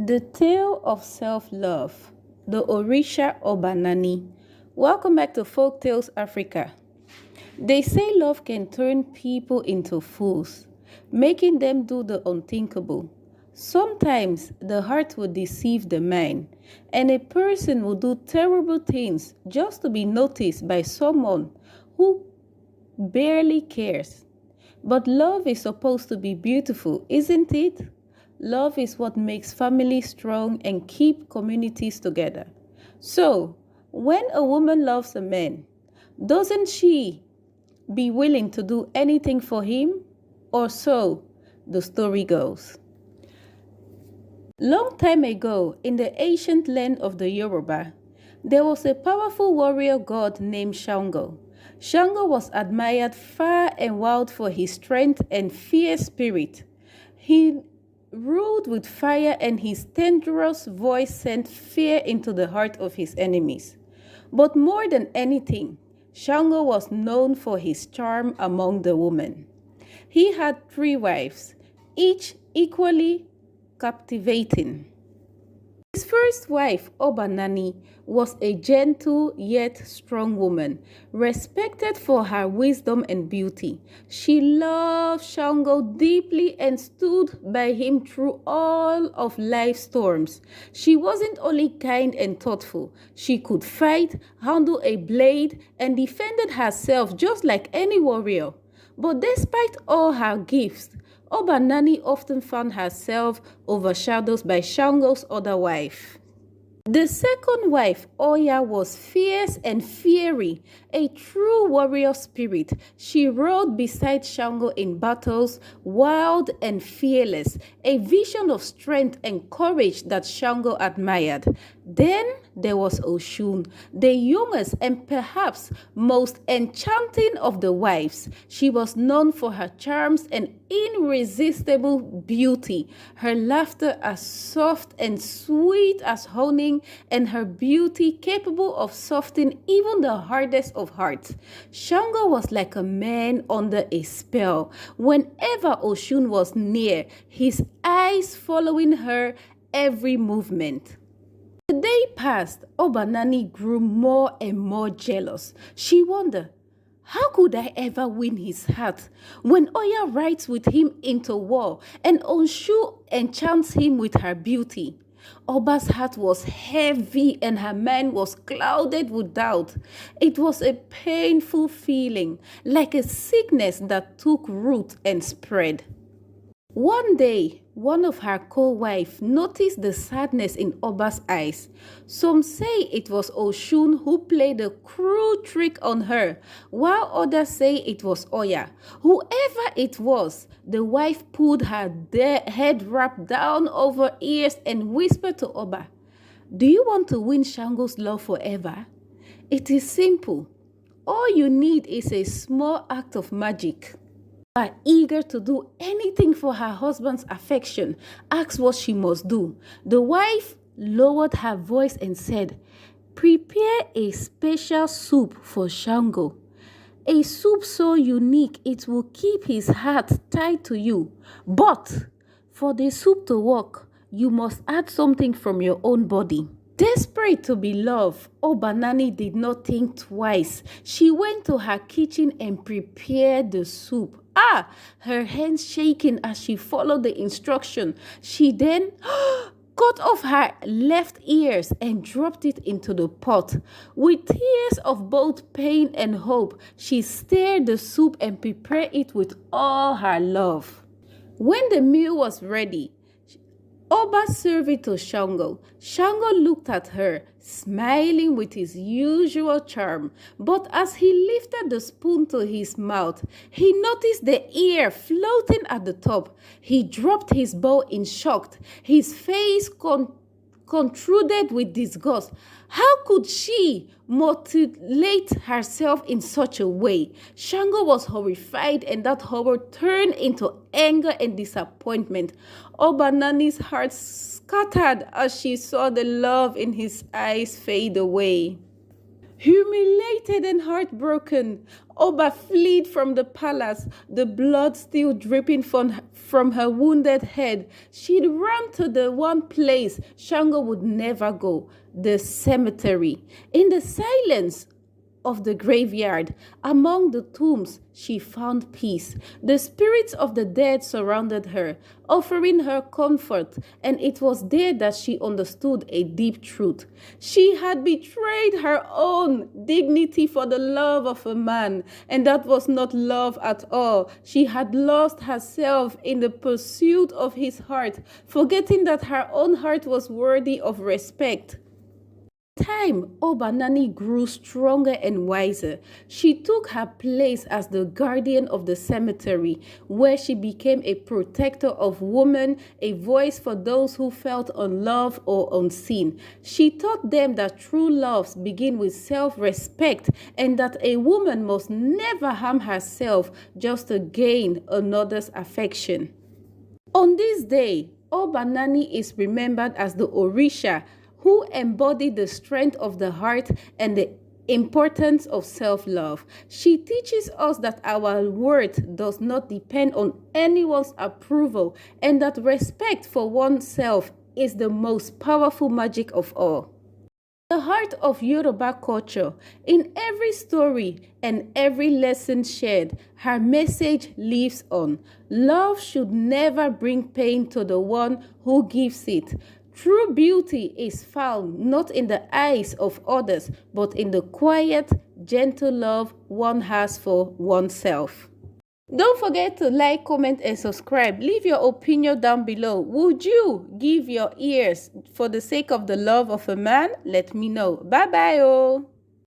The Tale of Self-Love, the Orisha Obanani. Welcome back to Folk Tales Africa. They say love can turn people into fools, making them do the unthinkable. Sometimes the heart will deceive the mind, and a person will do terrible things just to be noticed by someone who barely cares. But love is supposed to be beautiful, isn't it? Love is what makes families strong and keep communities together. So, when a woman loves a man, doesn't she be willing to do anything for him? Or so the story goes. Long time ago, in the ancient land of the Yoruba, there was a powerful warrior god named Shango. Shango was admired far and wide for his strength and fierce spirit. He ruled with fire, and his thunderous voice sent fear into the heart of his enemies. But more than anything, Shango was known for his charm among the women. He had 3 wives, each equally captivating. His first wife, Obanani, was a gentle yet strong woman, respected for her wisdom and beauty. She loved Shango deeply and stood by him through all of life's storms. She wasn't only kind and thoughtful, she could fight, handle a blade, and defended herself just like any warrior. But despite all her gifts, Obanani often found herself overshadowed by Shango's other wife. The second wife, Oya, was fierce and fiery, a true warrior spirit. She rode beside Shango in battles, wild and fearless, a vision of strength and courage that Shango admired. Then there was Oshun, the youngest and perhaps most enchanting of the wives. She was known for her charms and irresistible beauty, her laughter as soft and sweet as honey, and her beauty capable of softening even the hardest of hearts. Shango was like a man under a spell. Whenever Oshun was near, his eyes following her every movement. The day passed, Obanani grew more and more jealous. She wondered, how could I ever win his heart when Oya rides with him into war and Onshu enchants him with her beauty? Oba's heart was heavy and her mind was clouded with doubt. It was a painful feeling, like a sickness that took root and spread. One day, one of her co-wives noticed the sadness in Oba's eyes. Some say it was Oshun who played a cruel trick on her, while others say it was Oya. Whoever it was, the wife pulled her head wrap down over ears and whispered to Oba, "Do you want to win Shango's love forever? It is simple. All you need is a small act of magic." Are eager to do anything for her husband's affection, asked what she must do. The wife lowered her voice and said, "Prepare a special soup for Shango. A soup so unique it will keep his heart tied to you. But for the soup to work, you must add something from your own body." Desperate to be loved, Obanani did not think twice. She went to her kitchen and prepared the soup. Her hands shaking as she followed the instruction. She then cut off her left ears and dropped it into the pot. With tears of both pain and hope, she stirred the soup and prepared it with all her love. When the meal was ready, Oba served it to Shango. Shango looked at her, smiling with his usual charm. But as he lifted the spoon to his mouth, he noticed the ear floating at the top. He dropped his bowl in shock, his face contruded with disgust. How could she mutilate herself in such a way? Shango was horrified, and that horror turned into anger and disappointment. Obanani's heart scattered as she saw the love in his eyes fade away. Humiliated and heartbroken, Oba fled from the palace, the blood still dripping from her wounded head. She'd run to the one place Shango would never go, the cemetery. In the silence of the graveyard, among the tombs, she found peace. The spirits of the dead surrounded her, offering her comfort, and it was there that she understood a deep truth. She had betrayed her own dignity for the love of a man, and that was not love at all. She had lost herself in the pursuit of his heart, forgetting that her own heart was worthy of respect. Time, Obanani grew stronger and wiser. She took her place as the guardian of the cemetery, where she became a protector of women, a voice for those who felt unloved or unseen. She taught them that true loves begin with self-respect and that a woman must never harm herself just to gain another's affection. On this day, Obanani is remembered as the Orisha, who embodied the strength of the heart and the importance of self-love. She teaches us that our worth does not depend on anyone's approval and that respect for oneself is the most powerful magic of all. The heart of Yoruba culture, in every story and every lesson shared, her message lives on. Love should never bring pain to the one who gives it. True beauty is found not in the eyes of others, but in the quiet, gentle love one has for oneself. Don't forget to like, comment, and subscribe. Leave your opinion down below. Would you give your ears for the sake of the love of a man? Let me know. Bye-bye, oh.